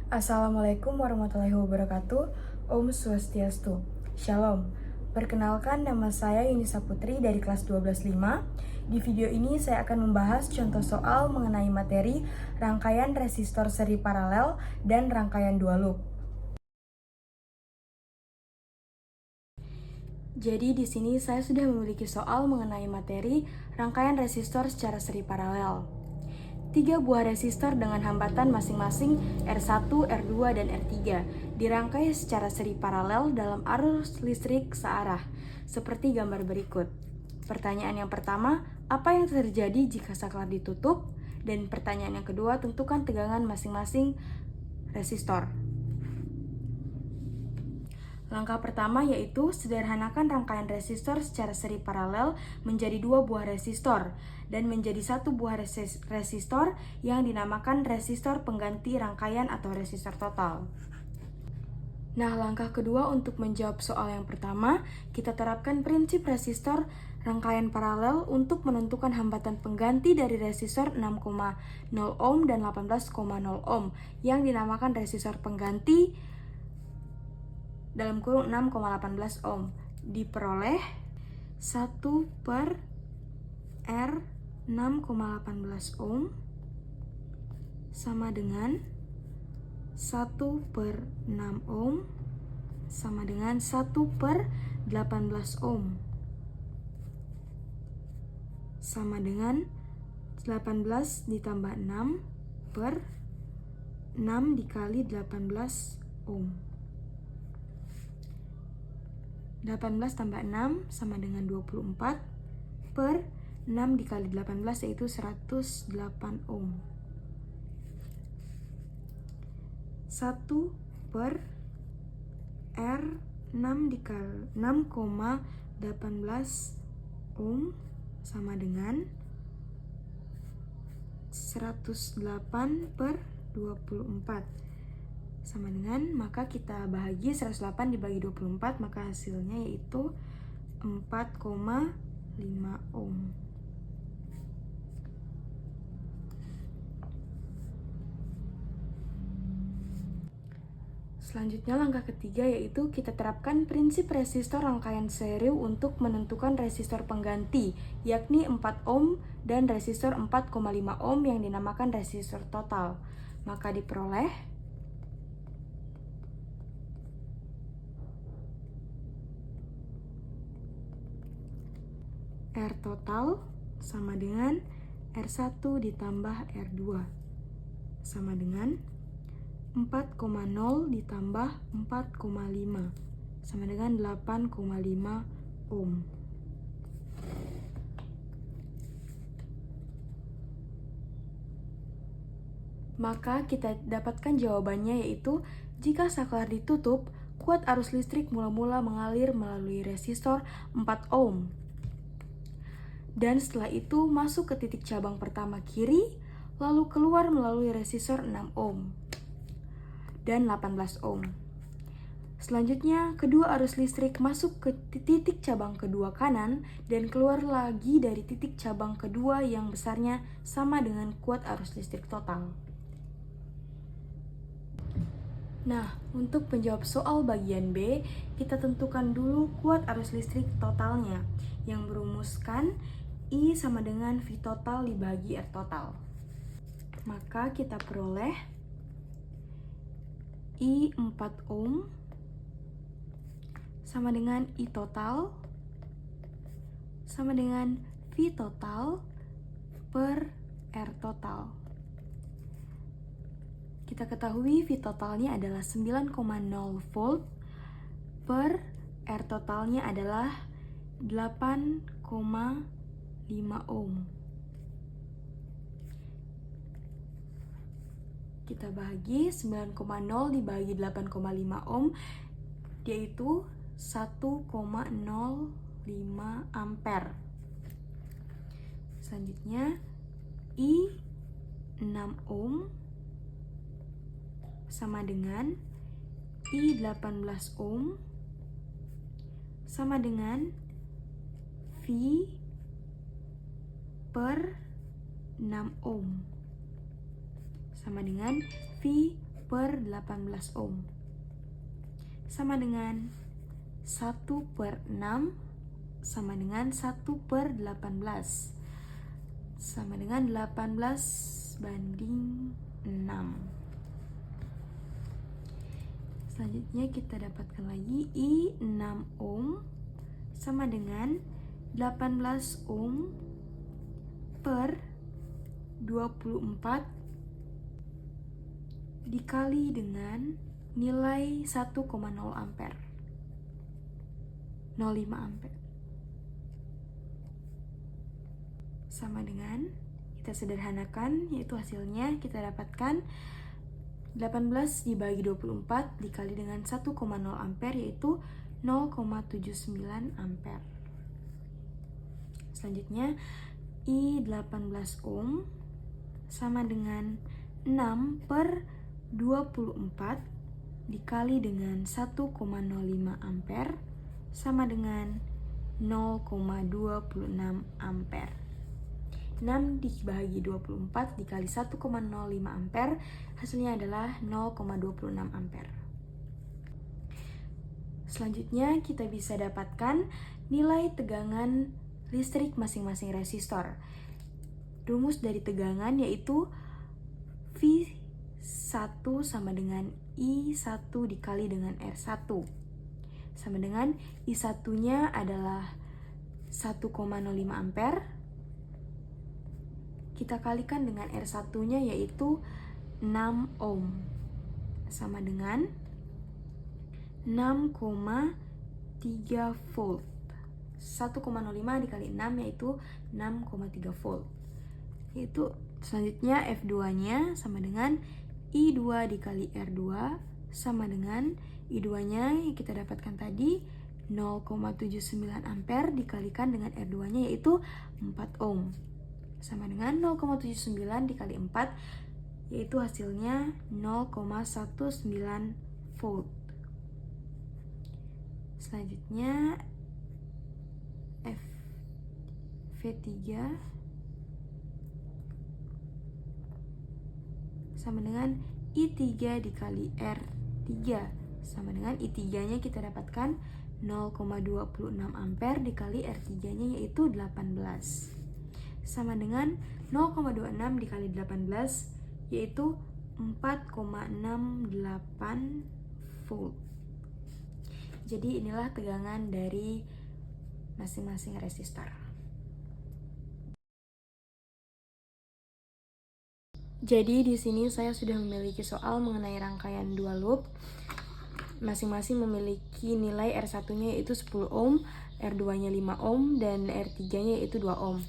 Assalamualaikum warahmatullahi wabarakatuh. Om Swastiastu. Shalom. Perkenalkan, nama saya Yunisa Putri dari kelas 12.5. Di video ini saya akan membahas contoh soal mengenai materi rangkaian resistor seri paralel dan rangkaian dua loop. Jadi di sini saya sudah memiliki soal mengenai materi rangkaian resistor secara seri paralel. 3 buah resistor dengan hambatan masing-masing R1, R2, dan R3 dirangkai secara seri paralel dalam arus listrik searah, seperti gambar berikut. Pertanyaan yang pertama, apa yang terjadi jika saklar ditutup? Dan pertanyaan yang kedua, tentukan tegangan masing-masing resistor. Langkah pertama yaitu sederhanakan rangkaian resistor secara seri paralel menjadi 2 buah resistor dan menjadi 1 buah resistor yang dinamakan resistor pengganti rangkaian atau resistor total. Nah, langkah kedua untuk menjawab soal yang pertama, kita terapkan prinsip resistor rangkaian paralel untuk menentukan hambatan pengganti dari resistor 6,0 ohm dan 18,0 ohm yang dinamakan resistor pengganti dalam kurung 6,18 ohm diperoleh 1 per R 6,18 ohm sama dengan 1 per 6 ohm sama dengan 1 per 18 ohm sama dengan 18 ditambah 6 per 6 dikali 18 ohm. 18 tambah 6 sama dengan 24 per 6 dikali 18 yaitu 108 ohm. 1 per R 6 dikali 6,18 ohm sama dengan 108 per 24 sama dengan, maka kita bahagi 108 dibagi 24, maka hasilnya yaitu 4,5 ohm. Selanjutnya langkah ketiga yaitu kita terapkan prinsip resistor rangkaian seri untuk menentukan resistor pengganti, yakni 4 ohm dan resistor 4,5 ohm yang dinamakan resistor total. Maka diperoleh R total sama dengan R1 ditambah R2 sama dengan 4,0 ditambah 4,5 sama dengan 8,5 ohm. Maka kita dapatkan jawabannya yaitu jika saklar ditutup, kuat arus listrik mula-mula mengalir melalui resistor 4 ohm. Dan setelah itu masuk ke titik cabang pertama kiri, lalu keluar melalui resistor 6 ohm dan 18 ohm. Selanjutnya, kedua arus listrik masuk ke titik cabang kedua kanan dan keluar lagi dari titik cabang kedua yang besarnya sama dengan kuat arus listrik total. Nah, untuk menjawab soal bagian B, kita tentukan dulu kuat arus listrik totalnya yang merumuskan I sama dengan V total dibagi R total. Maka kita peroleh I 4 ohm sama dengan I total sama dengan V total per R total. Kita ketahui V totalnya adalah 9,0 volt per R totalnya adalah 8,5 ohm. Kita bahagi 9,0 dibagi 8,5 ohm yaitu 1,05 ampere. Selanjutnya I 6 ohm sama dengan I 18 ohm sama dengan V per 6 ohm sama dengan V per 18 ohm. Sama dengan 1 per 6 sama dengan 1 per 18. Sama dengan 18 banding 6. Selanjutnya kita dapatkan lagi I 6 ohm sama dengan 18 ohm per 24 dikali dengan nilai 1,0 ampere. 0,5 ampere. Sama dengan, kita sederhanakan, yaitu hasilnya kita dapatkan 18 dibagi 24 dikali dengan 1,0 ampere, yaitu 0,79 ampere. Selanjutnya, I 18 ohm sama dengan 6 per 24 dikali dengan 1,05 ampere sama dengan 0,26 ampere. 6 dibagi 24 dikali 1,05 ampere, hasilnya adalah 0,26 ampere. Selanjutnya kita bisa dapatkan nilai tegangan listrik masing-masing resistor. Rumus dari tegangan yaitu V1 sama dengan I1 dikali dengan R1. Sama dengan I1-nya adalah 1,05 ampere. Kita kalikan dengan R1-nya yaitu 6 ohm. Sama dengan 6,3 volt. 1,05 dikali 6 yaitu 6,3 volt. Yaitu selanjutnya F2-nya sama dengan I2 dikali R2 sama dengan I2-nya yang kita dapatkan tadi 0,79 ampere dikalikan dengan R2-nya yaitu 4 ohm. Sama dengan 0,79 dikali 4 yaitu hasilnya 0,19 volt. Selanjutnya V3 sama dengan I3 dikali R3 sama dengan I3-nya kita dapatkan 0,26 ampere dikali R3-nya yaitu 18 sama dengan 0,26 dikali 18 yaitu 4,68 volt. Jadi inilah tegangan dari masing-masing resistor. Jadi di sini saya sudah memiliki soal mengenai rangkaian dua loop. Masing-masing memiliki nilai R1-nya yaitu 10 ohm, R2-nya 5 ohm, dan R3-nya yaitu 2 ohm.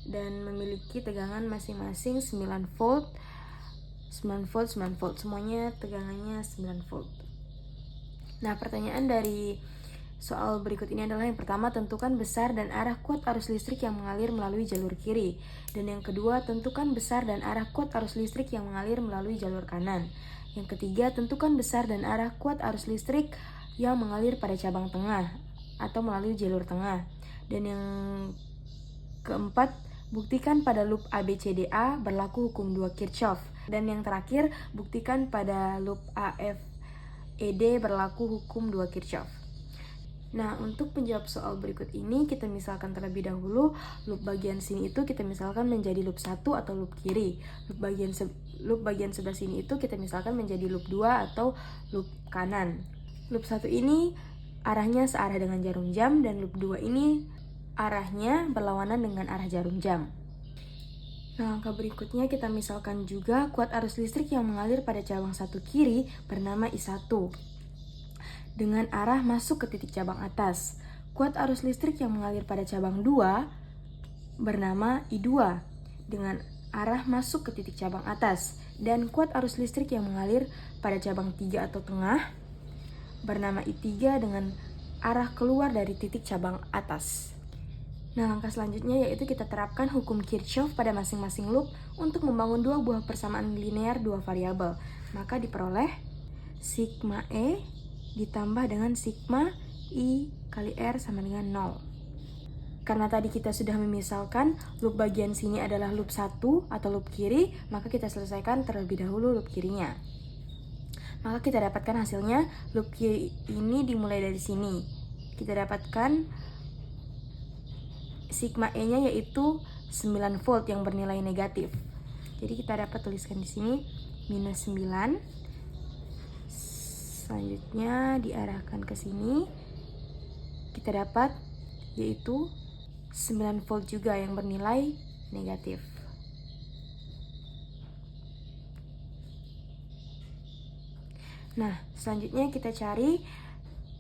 Dan memiliki tegangan masing-masing 9 volt, 9 volt, 9 volt. Semuanya tegangannya 9 volt. Nah, pertanyaan dari soal berikut ini adalah yang pertama, tentukan besar dan arah kuat arus listrik yang mengalir melalui jalur kiri. Dan yang kedua, tentukan besar dan arah kuat arus listrik yang mengalir melalui jalur kanan. Yang ketiga, tentukan besar dan arah kuat arus listrik yang mengalir pada cabang tengah atau melalui jalur tengah. Dan yang keempat, buktikan pada loop ABCDA berlaku hukum 2 Kirchhoff. Dan yang terakhir, buktikan pada loop AFED berlaku hukum 2 Kirchhoff. Nah, untuk menjawab soal berikut ini, kita misalkan terlebih dahulu loop bagian sini itu kita misalkan menjadi loop 1 atau loop kiri. Loop bagian sebelah sini itu kita misalkan menjadi loop 2 atau loop kanan. Loop 1 ini arahnya searah dengan jarum jam, dan loop 2 ini arahnya berlawanan dengan arah jarum jam. Nah, langkah berikutnya kita misalkan juga kuat arus listrik yang mengalir pada cabang 1 kiri bernama I1 dengan arah masuk ke titik cabang atas. Kuat arus listrik yang mengalir pada cabang 2 bernama I2 dengan arah masuk ke titik cabang atas. Dan kuat arus listrik yang mengalir pada cabang 3 atau tengah bernama I3 dengan arah keluar dari titik cabang atas. Nah, langkah selanjutnya yaitu kita terapkan hukum Kirchhoff pada masing-masing loop untuk membangun dua buah persamaan linear dua variabel. Maka diperoleh sigma E ditambah dengan sigma I kali R sama dengan 0. Karena tadi kita sudah memisalkan loop bagian sini adalah loop 1 atau loop kiri, maka kita selesaikan terlebih dahulu loop kirinya. Maka kita dapatkan hasilnya, loop Q ini dimulai dari sini. Kita dapatkan sigma E-nya yaitu 9 volt yang bernilai negatif. Jadi kita dapat tuliskan di sini minus 9. Selanjutnya diarahkan ke sini. Kita dapat yaitu 9 volt juga yang bernilai negatif. Nah, selanjutnya kita cari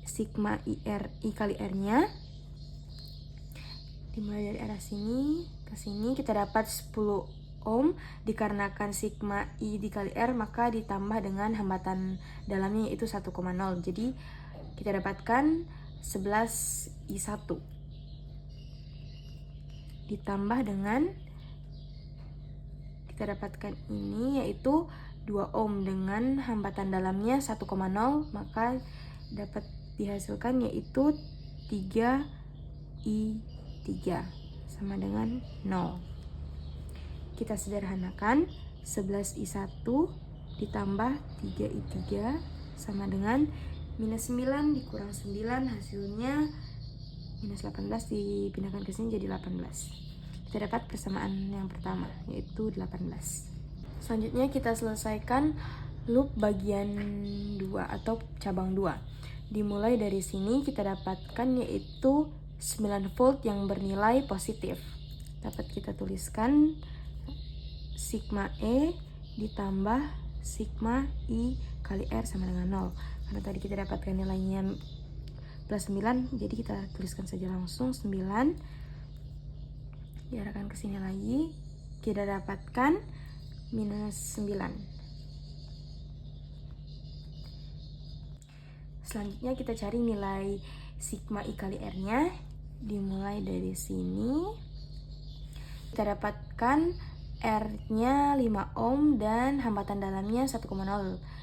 sigma I kali R-nya. Dimulai dari arah sini ke sini, kita dapat 10 ohm. Dikarenakan sigma I dikali R, maka ditambah dengan hambatan dalamnya yaitu 1,0. Jadi kita dapatkan 11 I1 ditambah dengan, kita dapatkan ini yaitu 2 ohm dengan hambatan dalamnya 1,0, maka dapat dihasilkan yaitu 3 I3 sama dengan 0. Kita sederhanakan, 11 I1 ditambah 3 I3 sama dengan minus 9 dikurang 9, hasilnya minus 18, dipindahkan ke sini jadi 18. Kita dapat persamaan yang pertama yaitu 18. Selanjutnya kita selesaikan loop bagian 2 atau cabang 2. Dimulai dari sini kita dapatkan yaitu 9 volt yang bernilai positif. Dapat kita tuliskan sigma E ditambah sigma I kali R sama dengan 0. Karena tadi kita dapatkan nilainya plus 9, jadi kita tuliskan saja langsung 9. Diarahkan ke sini lagi, kita dapatkan minus 9. Selanjutnya kita cari nilai sigma I kali R-nya. Dimulai dari sini. Kita dapatkan R-nya 5 ohm dan hambatan dalamnya 1,0.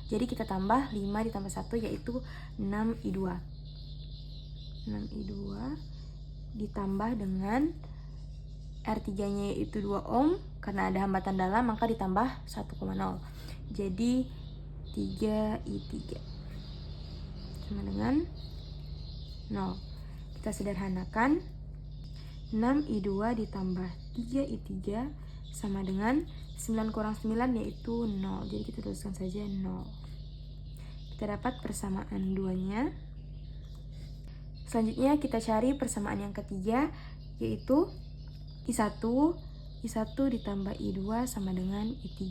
Jadi kita tambah 5 ditambah 1 yaitu 6I2. 6I2 ditambah dengan R3-nya yaitu 2 ohm. Karena ada hambatan dalam maka ditambah 1,0. Jadi 3I3 sama dengan 0. Kita sederhanakan, 6I2 ditambah 3I3 sama dengan 9 kurang 9 yaitu 0. Jadi kita tuliskan saja 0. Kita dapat persamaan 2-nya. Selanjutnya kita cari persamaan yang ketiga yaitu I1 ditambah I2 sama dengan I3.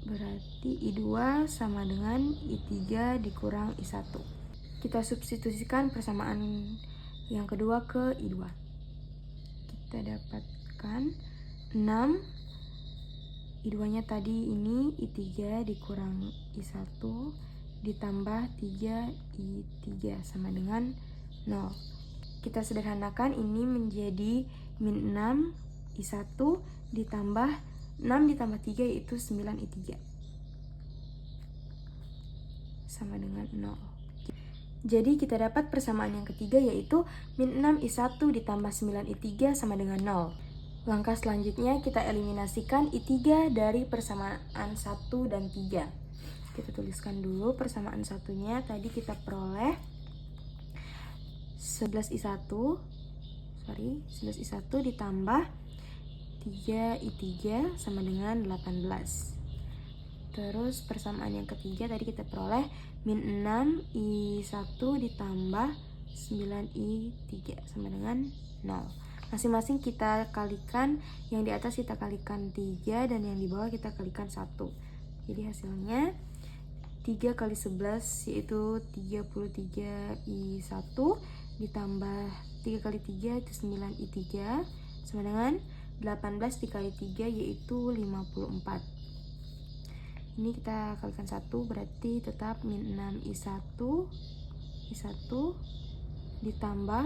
Berarti I2 sama dengan I3 dikurang I1. Kita substitusikan persamaan yang kedua ke I2. Kita dapatkan 6. I2-nya tadi ini I3 dikurang I1 ditambah 3I3 sama dengan 0. Kita sederhanakan, ini menjadi min 6 I1 ditambah 6 ditambah 3 yaitu 9I3 sama dengan 0. Jadi kita dapat persamaan yang ketiga yaitu min 6 I1 ditambah 9I3 sama dengan 0. Langkah selanjutnya kita eliminasikan I3 dari persamaan 1 dan 3. Kita tuliskan dulu persamaan satunya. Tadi kita peroleh 11 I1 ditambah 3I3 sama dengan 18. Terus persamaan yang ketiga tadi kita peroleh min 6 I1 ditambah 9I3 sama dengan 0. Masing-masing kita kalikan, yang di atas kita kalikan 3 dan yang di bawah kita kalikan 1. Jadi hasilnya 3 kali 11 yaitu 33I1 ditambah 3 kali 3 itu 9I3 sama dengan 18 dikali 3 yaitu 54. Ini kita kalikan 1 berarti tetap min 6 I1 ditambah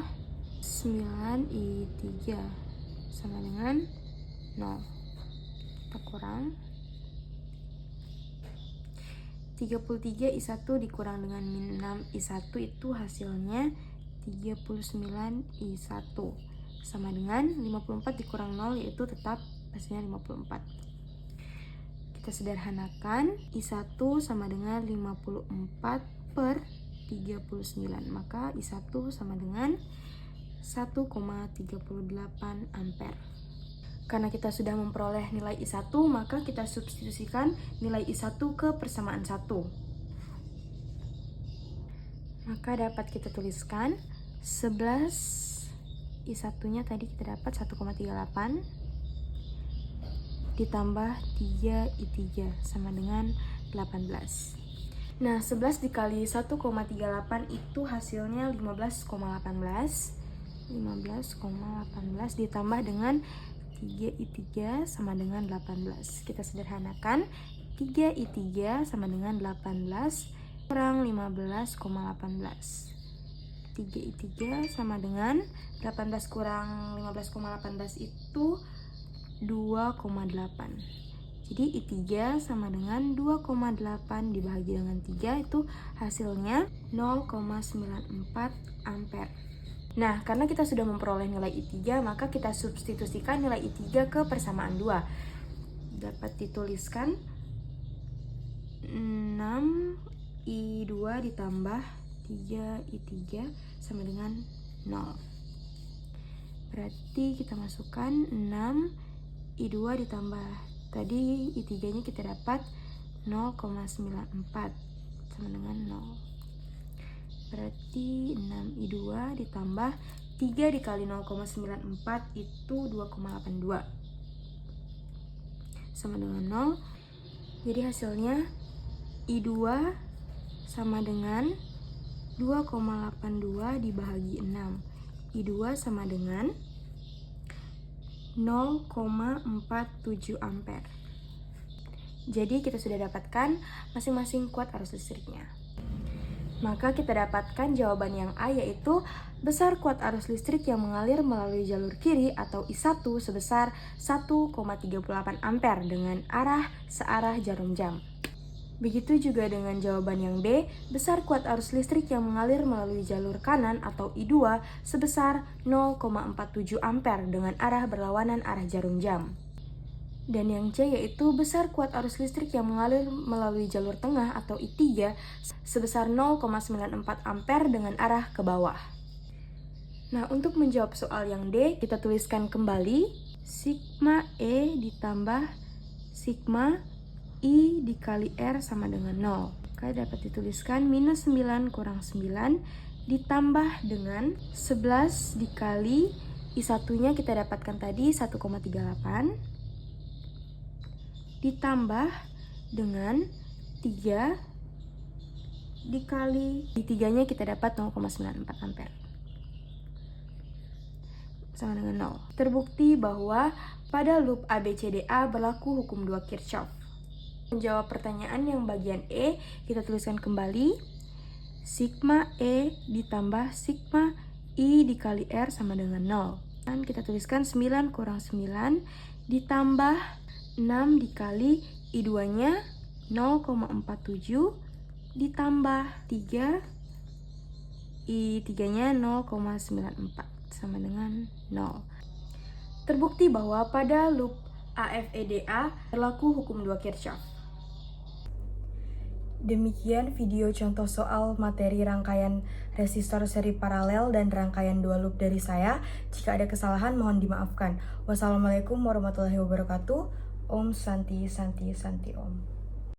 9I3 sama dengan 0. Kita kurang 33 I1 dikurang dengan min 6 I1 itu hasilnya 39 I1 sama dengan 54 dikurang 0 yaitu tetap hasilnya 54. Kita sederhanakan, I1 sama dengan 54 per 39. Maka I1 sama dengan 1,38 ampere. Karena kita sudah memperoleh nilai I1, maka kita substitusikan nilai I1 ke persamaan 1. Maka dapat kita tuliskan 11 I1-nya tadi kita dapat 1,38 ditambah 3I3 sama dengan 18. Nah, 11 dikali 1,38 itu hasilnya 15,18. 15,18 ditambah dengan 3I3 sama dengan 18. Kita sederhanakan, 3I3 sama dengan 18 kurang 15,18. 3I3 sama dengan 18 kurang 15,18 itu 2,8. Jadi I3 sama dengan 2,8 dibagi dengan 3 itu hasilnya 0,94 ampere. Nah, karena kita sudah memperoleh nilai I3, maka kita substitusikan nilai I3 ke persamaan 2. Dapat dituliskan 6I2 ditambah 3I3 sama dengan 0. Berarti kita masukkan 6I2 ditambah tadi I3-nya kita dapat 0,94 sama dengan 0. Berarti 6I2 ditambah 3 dikali 0,94 itu 2,82 sama dengan 0. Jadi hasilnya I2 sama dengan 2,82 dibagi 6. I2 sama dengan 0,47 ampere. Jadi kita sudah dapatkan masing-masing kuat arus listriknya. Maka kita dapatkan jawaban yang A, yaitu besar kuat arus listrik yang mengalir melalui jalur kiri atau I1 sebesar 1,38 ampere dengan arah searah jarum jam. Begitu juga dengan jawaban yang B, besar kuat arus listrik yang mengalir melalui jalur kanan atau I2 sebesar 0,47 ampere dengan arah berlawanan arah jarum jam. Dan yang C yaitu besar kuat arus listrik yang mengalir melalui jalur tengah atau I3 sebesar 0,94 ampere dengan arah ke bawah. Nah, untuk menjawab soal yang D, kita tuliskan kembali sigma E ditambah sigma I dikali R sama dengan 0. Maka dapat dituliskan minus 9 kurang 9 ditambah dengan 11 dikali I1-nya kita dapatkan tadi 1,38 ditambah dengan 3 dikali I3-nya kita dapat 0,94 ampere sama dengan 0. Terbukti bahwa pada loop ABCDA berlaku hukum 2 Kirchhoff. Menjawab pertanyaan yang bagian E, kita tuliskan kembali sigma E ditambah sigma I dikali R sama dengan 0. Dan kita tuliskan 9 kurang 9 ditambah 6 dikali I2-nya 0,47 ditambah 3 I3-nya 0,94 sama dengan 0. Terbukti bahwa pada loop AFEDA berlaku hukum 2 Kirchhoff. Demikian video contoh soal materi rangkaian resistor seri paralel dan rangkaian 2 loop dari saya. Jika ada kesalahan mohon dimaafkan. Wassalamualaikum warahmatullahi wabarakatuh. Om Santi Santi Santi Om.